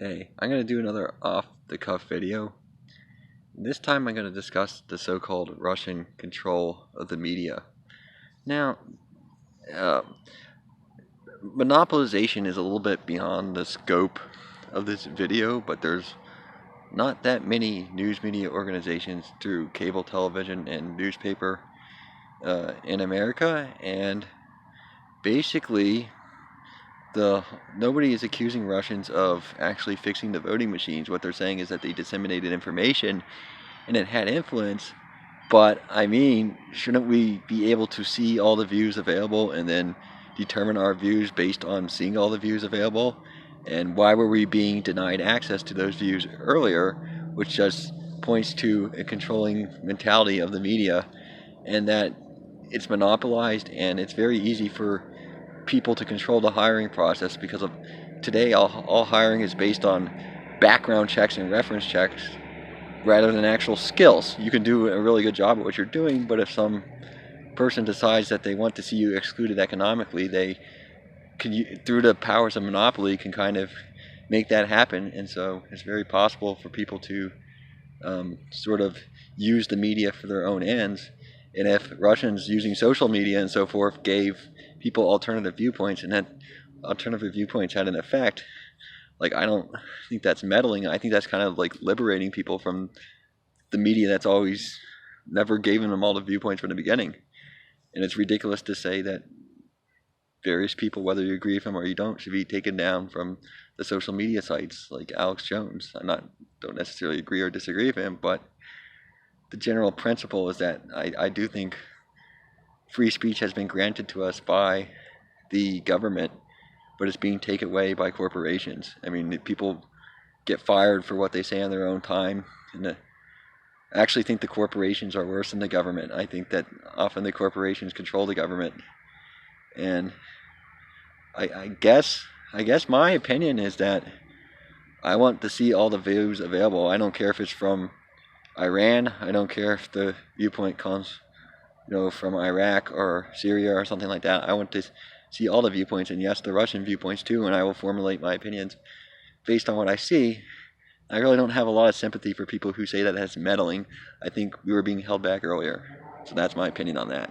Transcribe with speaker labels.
Speaker 1: Hey, I'm going to do another off-the-cuff video. This time I'm going to discuss the so-called Russian control of the media. Now, uh, monopolization is a little bit beyond the scope of this video, but there's not that many news media organizations through cable television and newspaper in America, and basically nobody is accusing Russians of actually fixing the voting machines. What they're saying is that they disseminated information and it had influence, but I mean, shouldn't we be able to see all the views available and then determine our views based on seeing all the views available? And why were we being denied access to those views earlier, which just points to a controlling mentality of the media, and that it's monopolized and it's very easy for people to control the hiring process because of today all hiring is based on background checks and reference checks rather than actual skills. You can do a really good job at what you're doing, but if some person decides that they want to see you excluded economically, they can, through the powers of monopoly, can kind of make that happen. And so it's very possible for people to sort of use the media for their own ends. And if Russians using social media and so forth gave people alternative viewpoints, and that alternative viewpoints had an effect, like, I don't think that's meddling. I think that's kind of like liberating people from the media that's always never given them all the viewpoints from the beginning. And it's ridiculous to say that various people, whether you agree with them or you don't, should be taken down from the social media sites like Alex Jones. Don't necessarily agree or disagree with him, but the general principle is that I do think free speech has been granted to us by the government, but it's being taken away by corporations. I mean, people get fired for what they say on their own time, and I actually think the corporations are worse than the government. I think that often the corporations control the government, and I guess my opinion is that I want to see all the views available. I don't care if it's from Iran. I don't care if the viewpoint comes, from Iraq or Syria or something like that. I want to see all the viewpoints, and yes, the Russian viewpoints too, and I will formulate my opinions based on what I see. I really don't have a lot of sympathy for people who say that that's meddling. I think we were being held back earlier. So that's my opinion on that.